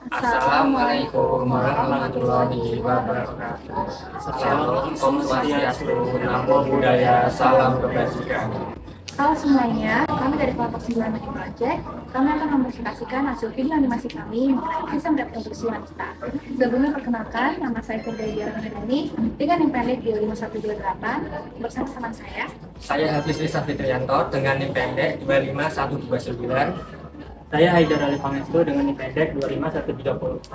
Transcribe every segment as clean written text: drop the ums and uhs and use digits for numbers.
Assalamualaikum warahmatullahi wabarakatuh. Salam Om Swastiastu, Namo Buddhaya, salam kebajikan. Halo semuanya, kami dari kelompok 9 Maki Project. Kami akan mempresentasikan hasil video animasi kami mengenai sistem reproduksi wanita. Sebelumnya perkenalkan, nama saya Firdaia Rahmani dengan NIM pendek 25128 bersama teman saya. Saya Hafiz Risa Fitrianto dengan NIM pendek 25129. Saya Haidar Ali Pangestu dengan NIM pendek 25130.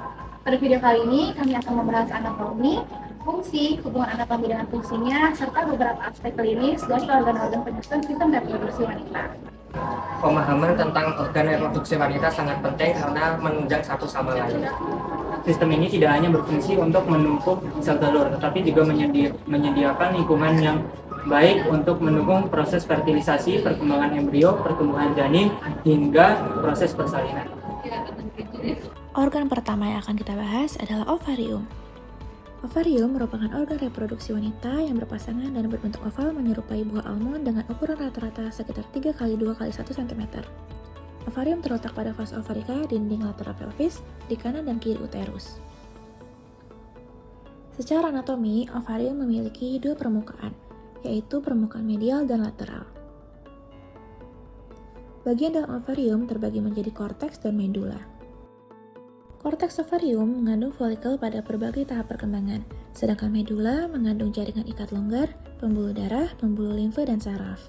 Pada video kali ini, kami akan membahas anatomi, fungsi, hubungan anatomi dengan fungsinya, serta beberapa aspek klinis dari organ-organ penyusun sistem reproduksi wanita. Pemahaman tentang organ reproduksi wanita sangat penting karena menunjang satu sama lain. Sistem ini tidak hanya berfungsi untuk menumpuk sel telur, tetapi juga menyediakan lingkungan yang baik untuk mendukung proses fertilisasi, perkembangan embrio, pertumbuhan janin, hingga proses persalinan. Organ pertama yang akan kita bahas adalah ovarium. Ovarium merupakan organ reproduksi wanita yang berpasangan dan berbentuk oval menyerupai buah almond dengan ukuran rata-rata sekitar 3 x 2 x 1 cm. Ovarium terletak pada vas ovarika, dinding lateral pelvis, di kanan dan kiri uterus. Secara anatomi, ovarium memiliki dua permukaan, yaitu permukaan medial dan lateral. Bagian dalam ovarium terbagi menjadi korteks dan medula. Korteks ovarium mengandung folikel pada berbagai tahap perkembangan, sedangkan medula mengandung jaringan ikat longgar, pembuluh darah, pembuluh limfe, dan saraf.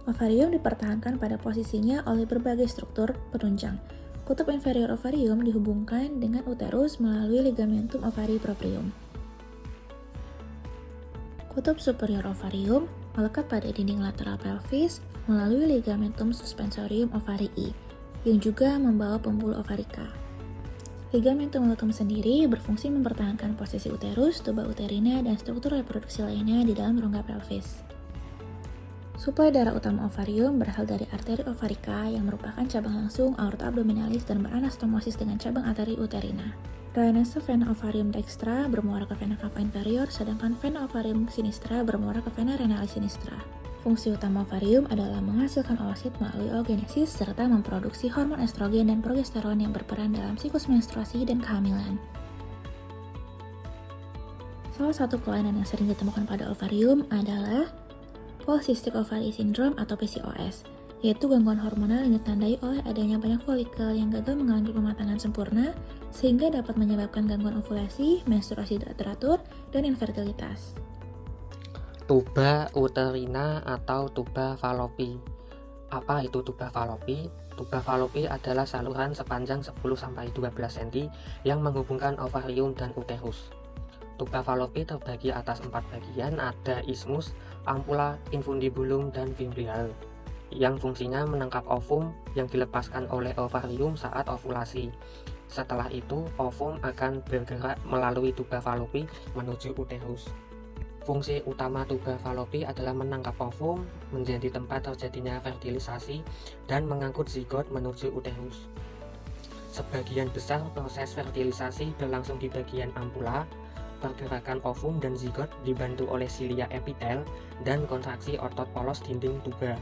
Ovarium dipertahankan pada posisinya oleh berbagai struktur penunjang. Kutub inferior ovarium dihubungkan dengan uterus melalui ligamentum ovari proprium. Kutub superior ovarium melekat pada dinding lateral pelvis melalui ligamentum suspensorium ovarii, yang juga membawa pembuluh ovarika. Ligamentum lutum sendiri berfungsi mempertahankan posisi uterus, tuba uterina, dan struktur reproduksi lainnya di dalam rongga pelvis. Suplai darah utama ovarium berasal dari arteri ovarika yang merupakan cabang langsung aorta abdominalis dan beranastomosis dengan cabang arteri uterina. Drainase vena ovarium dextra bermuara ke vena cava inferior, sedangkan vena ovarium sinistra bermuara ke vena renalis sinistra. Fungsi utama ovarium adalah menghasilkan oosit melalui oogenesis serta memproduksi hormon estrogen dan progesteron yang berperan dalam siklus menstruasi dan kehamilan. Salah satu kelainan yang sering ditemukan pada ovarium adalah Polycystic Ovary Syndrome atau PCOS, yaitu gangguan hormonal yang ditandai oleh adanya banyak folikel yang gagal mengalami pematangan sempurna sehingga dapat menyebabkan gangguan ovulasi, menstruasi tidak teratur, dan infertilitas. Tuba uterina atau tuba falopi. Apa itu tuba falopi? Tuba falopi adalah saluran sepanjang 10-12 cm yang menghubungkan ovarium dan uterus. Tuba falopi terbagi atas 4 bagian, ada ismus, ampula, infundibulum, dan fimbrial, yang fungsinya menangkap ovum yang dilepaskan oleh ovarium saat ovulasi. Setelah itu, ovum akan bergerak melalui tuba falopi menuju uterus. Fungsi utama tuba falopi adalah menangkap ovum, menjadi tempat terjadinya fertilisasi, dan mengangkut zigot menuju uterus. Sebagian besar proses fertilisasi berlangsung di bagian ampula. Pergerakan ovum dan zigot dibantu oleh silia epitel dan kontraksi otot polos dinding tuba.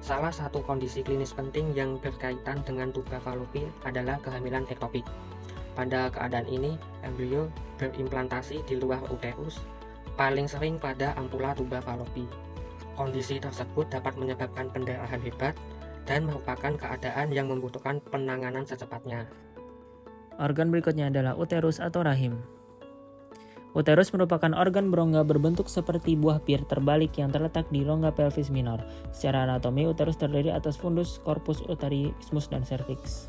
Salah satu kondisi klinis penting yang berkaitan dengan tuba falopi adalah kehamilan ektopik. Pada keadaan ini, embrio berimplantasi di luar uterus, paling sering pada ampula tuba falopi. Kondisi tersebut dapat menyebabkan pendarahan hebat dan merupakan keadaan yang membutuhkan penanganan secepatnya. Organ berikutnya adalah uterus atau rahim. Uterus merupakan organ berongga berbentuk seperti buah pir terbalik yang terletak di rongga pelvis minor. Secara anatomi, uterus terdiri atas fundus, corpus uteri, isthmus, dan cervix.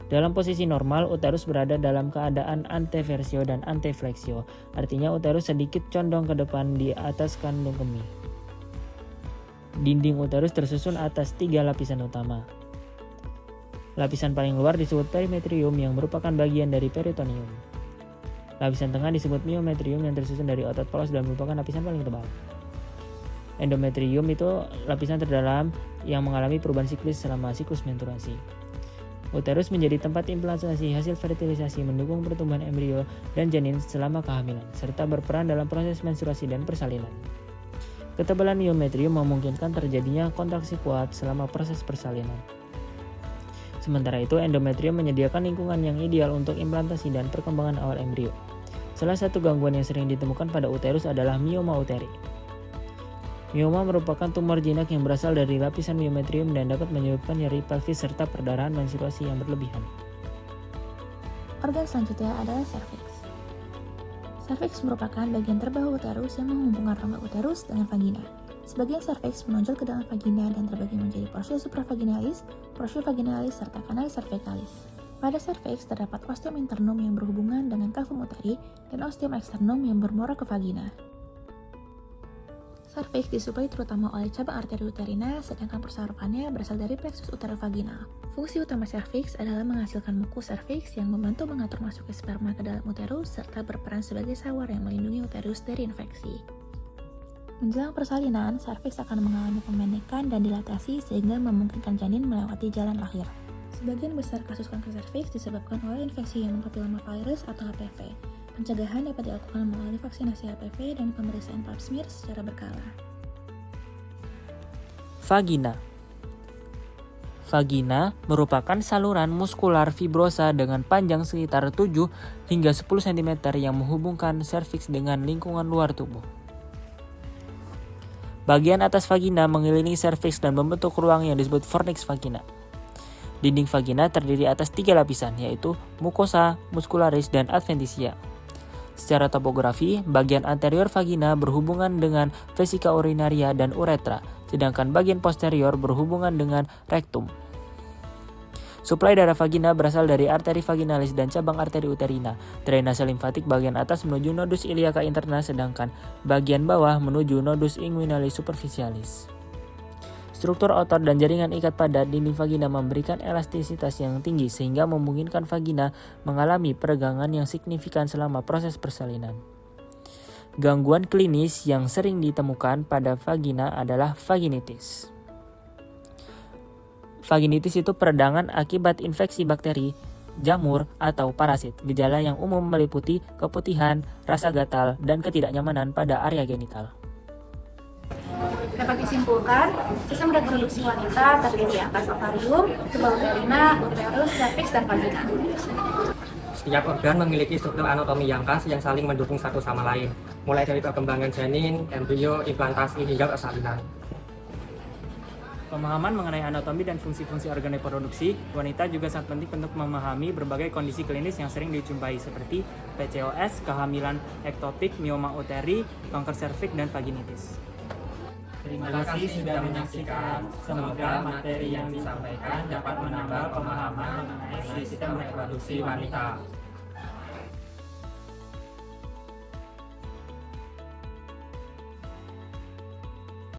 Dalam posisi normal, uterus berada dalam keadaan anteversio dan anteflexio. Artinya uterus sedikit condong ke depan di atas kandung kemih. Dinding uterus tersusun atas 3 lapisan utama. Lapisan paling luar disebut perimetrium yang merupakan bagian dari peritoneum. Lapisan tengah disebut myometrium yang tersusun dari otot polos dan merupakan lapisan paling tebal. Endometrium itu lapisan terdalam yang mengalami perubahan siklis selama siklus menstruasi. Uterus menjadi tempat implantasi hasil fertilisasi, mendukung pertumbuhan embrio dan janin selama kehamilan, serta berperan dalam proses menstruasi dan persalinan. Ketebalan myometrium memungkinkan terjadinya kontraksi kuat selama proses persalinan. Sementara itu, endometrium menyediakan lingkungan yang ideal untuk implantasi dan perkembangan awal embrio. Salah satu gangguan yang sering ditemukan pada uterus adalah mioma uteri. Mioma merupakan tumor jinak yang berasal dari lapisan miometrium dan dapat menyebabkan nyeri pelvis serta perdarahan menstruasi yang berlebihan. Organ selanjutnya adalah serviks. Serviks merupakan bagian terbawah uterus yang menghubungkan rongga uterus dengan vagina. Sebagian serviks menonjol ke dalam vagina dan terbagi menjadi porsi supravaginalis, porsi vaginalis, serta kanalis cervicalis. Pada serviks terdapat ostium internum yang berhubungan dengan cavum uteri dan ostium externum yang bermuara ke vagina. Serviks disuplai terutama oleh cabang arteri uterina, sedangkan persarukannya berasal dari plexus uterovaginal. Fungsi utama serviks adalah menghasilkan mukus serviks yang membantu mengatur masuknya sperma ke dalam uterus serta berperan sebagai sawar yang melindungi uterus dari infeksi. Menjelang persalinan, serviks akan mengalami pemendekan dan dilatasi sehingga memungkinkan janin melewati jalan lahir. Sebagian besar kasus kanker serviks disebabkan oleh infeksi human papillomavirus atau HPV. Pencegahan dapat dilakukan melalui vaksinasi HPV dan pemeriksaan pap smear secara berkala. Vagina. Vagina merupakan saluran muskular fibrosa dengan panjang sekitar 7 hingga 10 cm yang menghubungkan serviks dengan lingkungan luar tubuh. Bagian atas vagina mengelilingi serviks dan membentuk ruang yang disebut fornix vagina. Dinding vagina terdiri atas 3 lapisan, yaitu mucosa, muscularis, dan adventitia. Secara topografi, bagian anterior vagina berhubungan dengan vesika urinaria dan uretra, sedangkan bagian posterior berhubungan dengan rektum. Suplai darah vagina berasal dari arteri vaginalis dan cabang arteri uterina. Drainase limfatik bagian atas menuju nodus iliaca interna, sedangkan bagian bawah menuju nodus inguinalis superficialis. Struktur otot dan jaringan ikat pada dinding vagina memberikan elastisitas yang tinggi sehingga memungkinkan vagina mengalami peregangan yang signifikan selama proses persalinan. Gangguan klinis yang sering ditemukan pada vagina adalah vaginitis. Vaginitis itu peradangan akibat infeksi bakteri, jamur, atau parasit. Gejala yang umum meliputi keputihan, rasa gatal, dan ketidaknyamanan pada area genital. Dapat disimpulkan, sistem reproduksi wanita terdiri atas ovarium, tuba uterina, uterus, serviks, dan vagina. Setiap organ memiliki struktur anatomi yang khas yang saling mendukung satu sama lain, mulai dari perkembangan janin, embrio, implantasi, hingga persalinan. Pemahaman mengenai anatomi dan fungsi-fungsi organ reproduksi wanita juga sangat penting untuk memahami berbagai kondisi klinis yang sering dijumpai seperti PCOS, kehamilan ektopik, mioma uteri, kanker serviks, dan vaginitis. Terima kasih sudah menyaksikan. Semoga materi yang disampaikan dapat menambah pemahaman mengenai sistem reproduksi wanita.